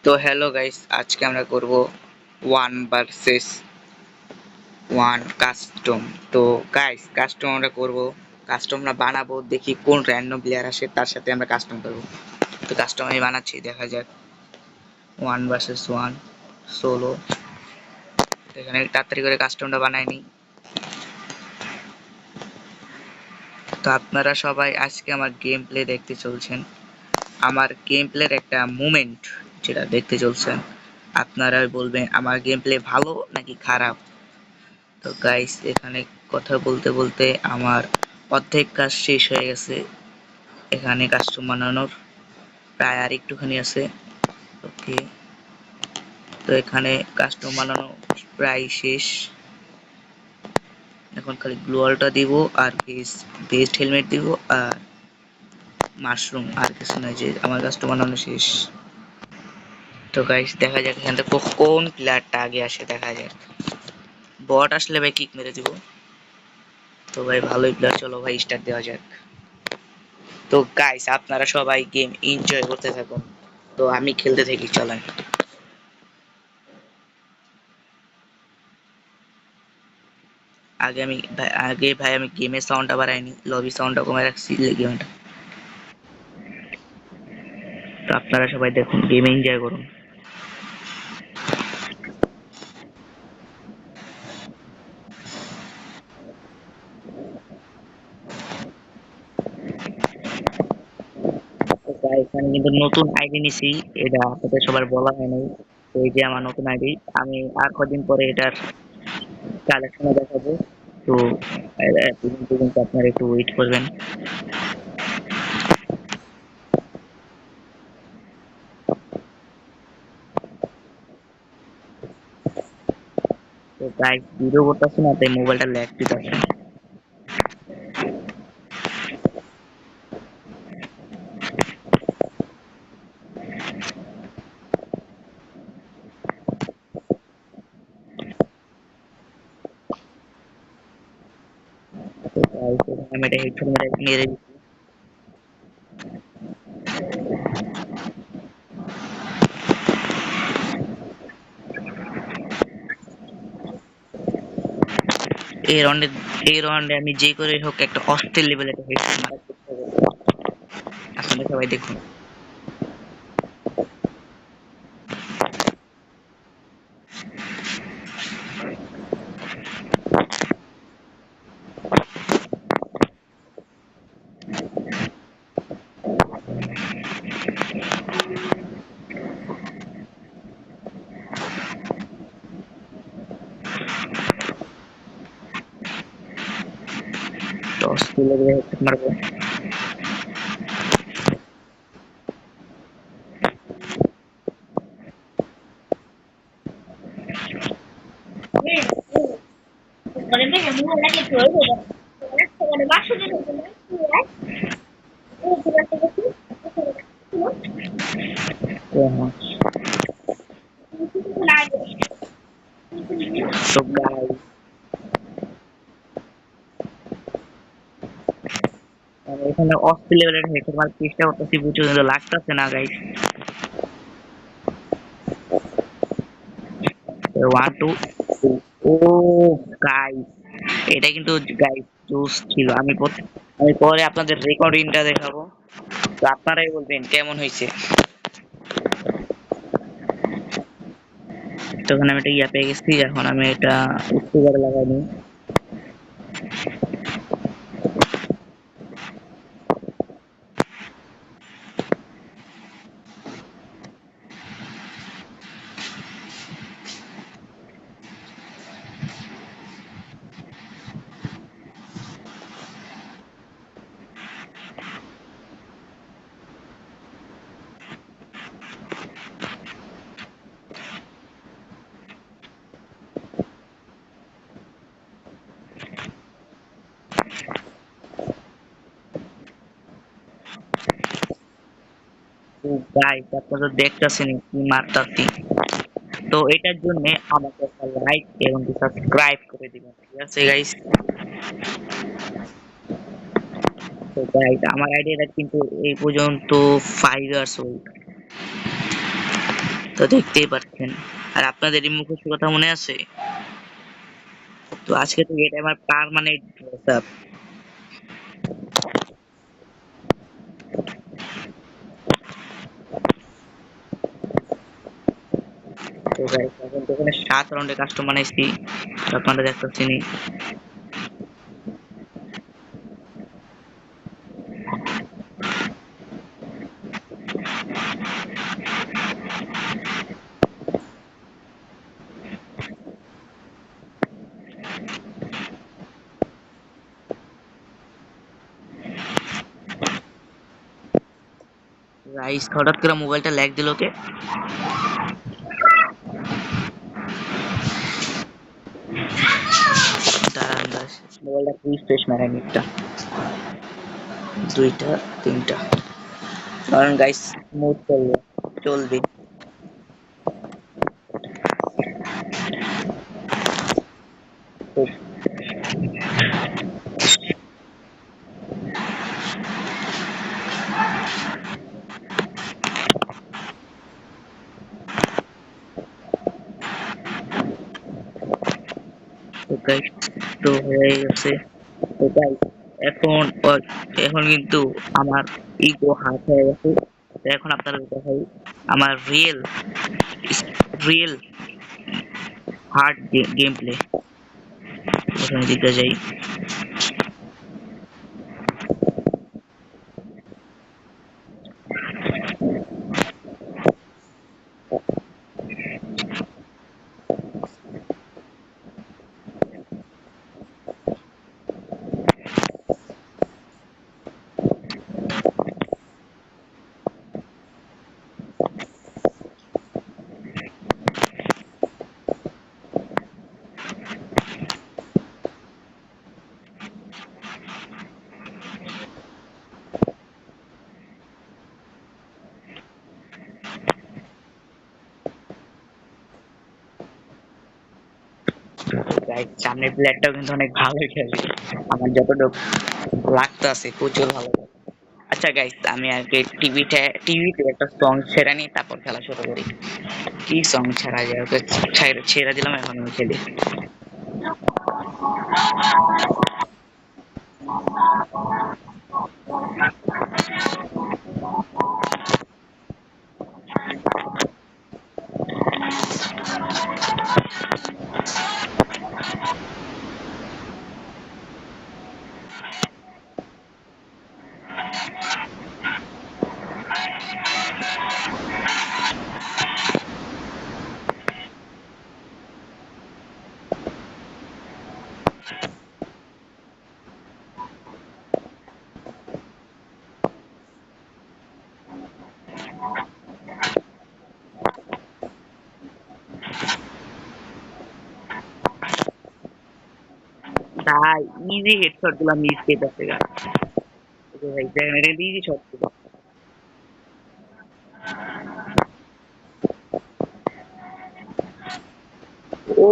তো hello guys, আজকে আমরা করব 1 ভার্সেস 1 কাস্টম। তো গাইস, কাস্টম আমরা করব, কাস্টম আমরা বানাবো, দেখি কোন র্যান্ডম প্লেয়ার আসে তার সাথে আমরা কাস্টম করব। তো কাস্টম আমি বানাচ্ছি, দেখা যাক। 1 ভার্সেস 1 সোলো। এখানে তাড়াতাড়ি করে কাস্টমটা বানাই নি। তো আপনারা সবাই আজকে আমার গেম প্লে দেখতে চলছেন, আমার গেম প্লের একটা মুভমেন্ট যেটা দেখতে চলছেন। আপনারা বলবেন আমার গেম প্লে ভালো নাকি খারাপ। তো গাইস, এখানে কথা বলতে বলতে আমার অর্ধেক কাজ শেষ হয়ে গেছে। এখানে কাস্টম বানানোর প্রায় আর একটুখানি আছে। ওকে, তো এখানে কাস্টম বানানো প্রায় শেষ। এখন খালি গ্লোয়ালটা দিব আর বেস্ট হেলমেট দিব আর মাশরুম, আর কিছু নয়, যে আমার কাস্টম বানানো শেষ। তো গাইস, দেখা যাক এখান থেকে কোন প্লেয়ারটা আগে আসে, দেখা যাক। বট আসলে ভাই কিক মেরে দিব। তো ভাই ভালোই প্লেয়ার, চলো ভাই স্টার্ট দেওয়া যাক। তো গাইস, আপনারা সবাই গেম এনজয় করতে থাকুন, তো আমি খেলতে থাকি, চলেন। আগে ভাই আমি গেমের সাউন্ডটা বাড়াইনি, লবি সাউন্ডটা কমে রাখছি গেমটা। তো আপনারা সবাই দেখুন, গেম এনজয় করুন। তো গাইস, আমি কিন্তু নতুন আইডি নিছি, এটা আপনাদের সবার বলা হয় নাই। তো এই যে আমার নতুন আইডি, আমি আর কদিন পরে এটার কালেকশনে দেখাবো। তো পর্যন্ত কিন্তু আপনারা একটু ওয়েট করবেন। তো গাইস, ভিডিও করতেছি না, তাই মোবাইলটা ল্যাগ দিতেছে। তো গাইস, আমি এটা হেডফোন মেরে দিচ্ছি। এই রাউন্ডে আমি যে করে হোক একটা অস্থির লেভেলে একটা হেডশট মারার চেষ্টা করব। আসলে সবাই দেখুন। তো অস্থির লেভেলে হেডশট মারবো। তো হ্যাঁ, তো গাইস, আমি এখানে অস্থির লেভেলের হেডশট মারার চেষ্টা করতেছি, বুঝছো, কিন্তু লাগতেছে না গাইস। 1 2 ও গাইস, এটা কিন্তু গাইস জোস ছিল। আমি পরে আপনাদের রেকর্ডিংটা দেখাবো, তো আপনারাই বলবেন কেমন হয়েছে। তখন আমি এটা ইয়া পেয়ে গেছি, এখন আমি এটা স্পিকারে লাগাই নিই। তো গাইস, আপনারা দেখতেছেন কি মারতাছি। তো এটার জন্য আমাকে একটা লাইক এবং সাবস্ক্রাইব করে দিবেন, ঠিক আছে গাইস। তো গাইস, আমার আইডিয়াটা কিন্তু এই পর্যন্ত 5 ইয়ার্স ওল্ড। তো দেখতেই পাচ্ছেন। আর আপনাদের এই মুখোশের কথা মনে আছে? তো আজকে থেকে এটা আমার পার্মানেন্ট ড্রেস আপ। তো গাইস এখন তো এখানে 7 রাউন্ডে কাস্টম বানাইছি। তো আপনারা দেখতেছেন। গাইস হঠাৎ করে মোবাইলটা ল্যাগ দিল কে? দাঁড়ান গাইস, মোবাইলটা রিফ্রেশ মারাই নেটটা। 2টা 3টা। কারণ গাইস স্মুথ চলবে, চলবে। তো তো গাইস তো হয়ে গেছে। তো গাইস এখন এখন কিন্তু আমার ইগো হাত হয়ে গেছে। তো এখন আপনারা দেখাই আমার রিয়েল হার্ড গেম প্লে। প্রথমে দিকে যাই। গাইস সামনের প্লেয়ারটাও কিন্তু অনেক ভালো খেলে, আমার যতটুকু লাগতাছে প্রচুর ভালো। আচ্ছা গাইস আমি আগে টিভিতে একটা সং ছেড়ে নিই, তারপর খেলা শুরু করি। কি সং ছাড়া যায়? ওকে ছেড়ে দিলাম, এখন আমি খেলি। ভাই ইজি হেডশট গুলা মিস খেতেছে গা। ওকে ভাই দেখেন এটা ইজি শট ছিল। ও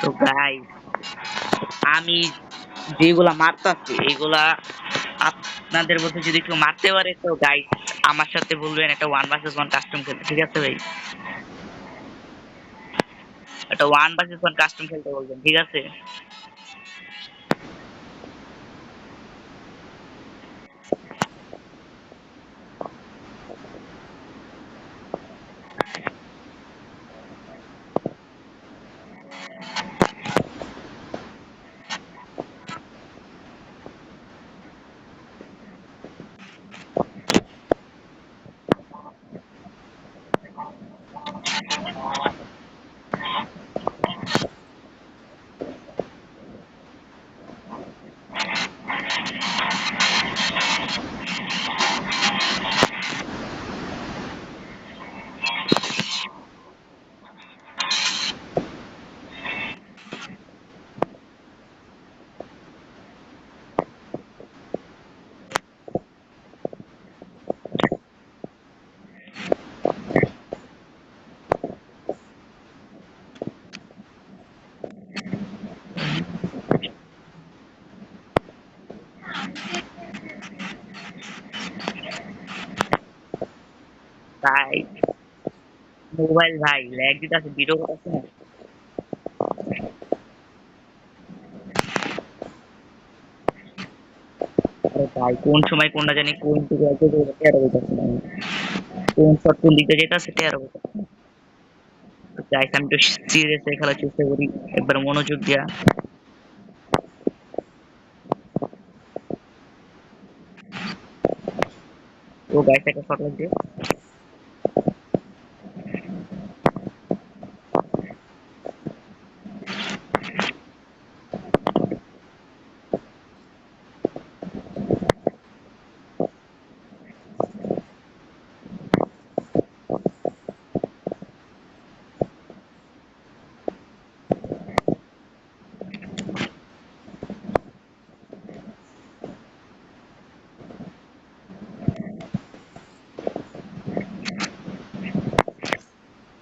তো ভাই আমি যেগুলা মারতাছি এইগুলা আপনাদের মধ্যে যদি কেউ মারতে পারে তো গাইস আমার সাথে বলবেন একটা 1 vs 1 কাস্টম খেলতে, ঠিক আছে ভাই? একটা 1 vs 1 কাস্টম খেলতে বলবেন, ঠিক আছে? মোবাইল ভাই ল্যাগ দিতেছে, ভিডিও করতেছে না। আরে ভাই কোন সময় কোনটা জানি কোন দিকে যাইতে যাইতে টেরও হইতাছে না আমি। কোন শট কোন দিকে যাইতাছে টেরও হইতাছে না। তো গাইস আমি একটু সিরিয়াসলি খেলার চেষ্টা করি, একবার মনোযোগ দিয়া। ও গাইস একটা শট লাগছে।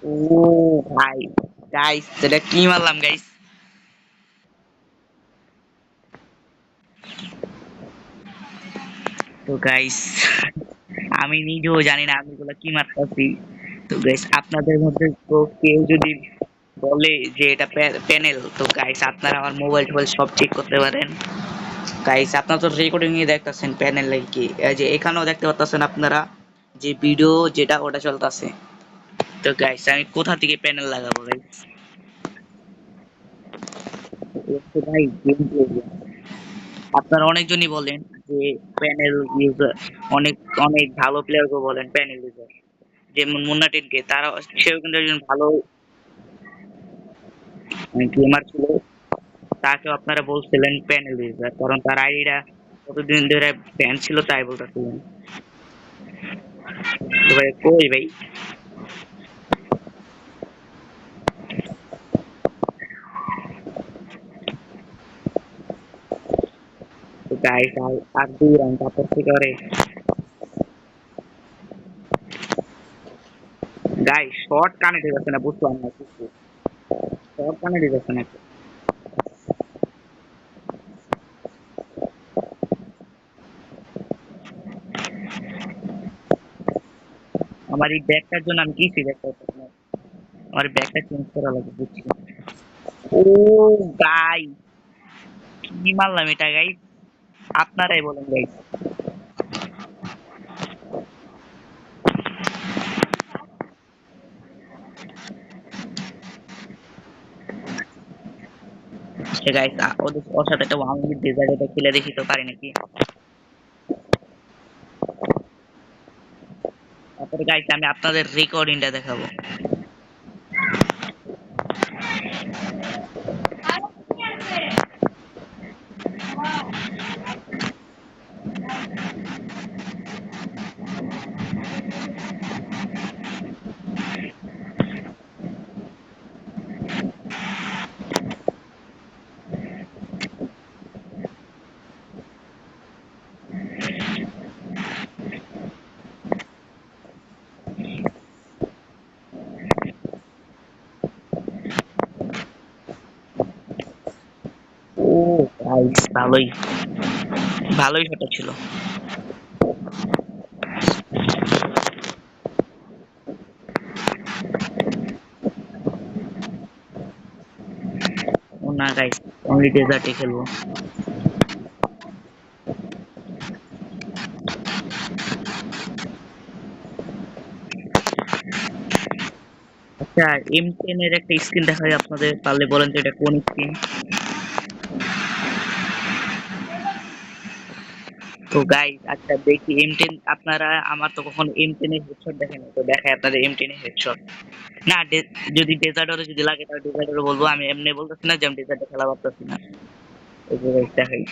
ও ভাই গাইস এটা কি মারলাম গাইস। তো গাইস আমি নিজেও জানি না আমি এগুলা কি মারতাছি। তো গাইস আপনাদের মধ্যে তো কেউ যদি বলে যে এটা প্যানেল, তো গাইস আপনারা আমার মোবাইল টোবাইল সব চেক করতে পারেন। গাইস আপনারা তো রেকর্ডিং এ দেখতাছেন প্যানেল কি, এই যে এখানেও দেখতে পারতাছেন আপনারা যে ভিডিও যেটা ওটা চলতেছে। তো গাইস আমি কোথা থেকে প্যানেল লাগাবো গাইস? ভাই গেম প্লে, আপনারা অনেকজনই বলেন যে প্যানেল ইউজার, অনেক অনেক ভালো প্লেয়ারকে বলেন প্যানেল ইউজার, যেমন মুন্না টিনকে, তারা সেও কিন্তু একজন ভালো গেমার ছিল। তাকেও আপনারা বলছিলেন প্যানেল ইউজার, কারণ তার আইডিটা কতদিন ধরে ব্যান ছিল তাই বলতেছিলেন। তো ভাই কই ভাই? তো গাইস আর আর 2 রাউন্ড তারপর থেকে করে গাইস শর্ট কানেক্ট হয়ে যাচ্ছে না, বুঝলাম না কিছু। শর্ট কানেক্ট হয়ে যাচ্ছে না একটু। আমার এই ব্যাগটার জন্য আমি কিছুই দেখতে পাচ্ছি না। আমার ব্যাগটা চেঞ্জ করা লাগবে বুঝছি। ও গাই কি মারলাম এটা গাইস, আপনারাই বলেন গাইস। সে গাইস ওদের ওর সাথে একটা 1 মিনিট ডেজার্ট খেলে দেখি তো পারি নাকি। তারপরে গাইস আমি আপনাদের রেকর্ডিংটা দেখাবো। ও গাইস ভালোই ভালোই শটটা ছিল। ও না গাইস অনলি ডেজার্টে খেলবো। আচ্ছা M10 এর একটা স্কিন দেখা যায় আপনাদের, পারলে বলেন তো এটা কোন স্কিন? তো গাইস আচ্ছা দেখি M10, আপনারা আমার তো কখনো M10 এর হেডশট দেখেন নাই, তো দেখায় আপনাদের M10 এর হেডশট। না যদি ডেজার্টারও যদি লাগে তাহলে ডেজার্টারও বলবো, আমি এমনি বলতেছি না যে আমি ডেজার্টে খেলা পারতেছি না। এই যে guys দেখাই।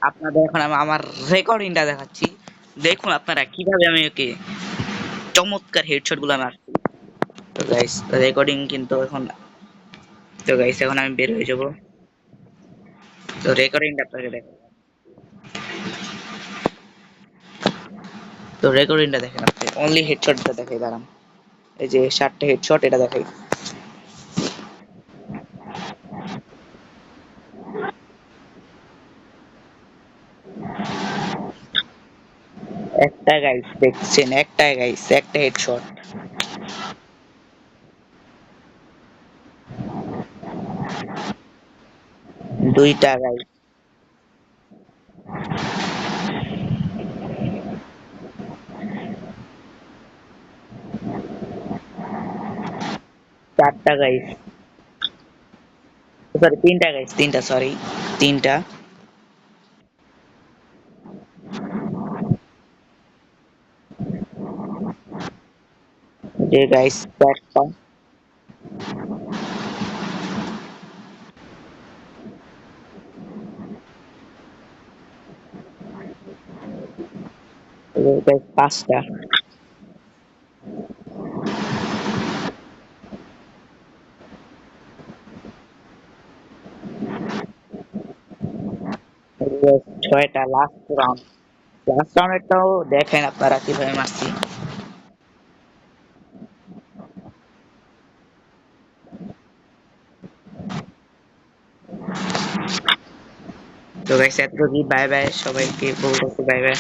আপনাদের এখন আমি আমার রেকর্ডিংটা দেখাচ্ছি। দেখুন আপনারা কিভাবে আমি ওকে চমৎকার হেডশট গুলো মারছি। তো গাইস রেকর্ডিং কিন্তু এখন, তো গাইস এখন আমি বের হয়ে যাব। তো রেকর্ডিংটা আপনাকে দেখ, তো রেকর্ডিংটা দেখেন আপনি, অনলি হেডশটটা দেখাই দাঁড়ান। এই যে 7টা হেডশট এটা দেখাই। একটা গাইস দেখছেন, একটা গাইস, একটা হেডশট। দুইটা গাইস, চারটা গাইস, সরি তিনটা গাইস, তিনটা সরি, তিনটা। যে গাইস চারটা। গাইস পাঁচটা। গাইস ছয়টা, লাস্ট রাউন্ড। লাস্ট রাউন্ডেরটাও দেখেন আপনারা কিভাবে মারছি। তো গাইস এতটুকুই, বাই বাই, সবাইকে বলতেছি বাই বাই।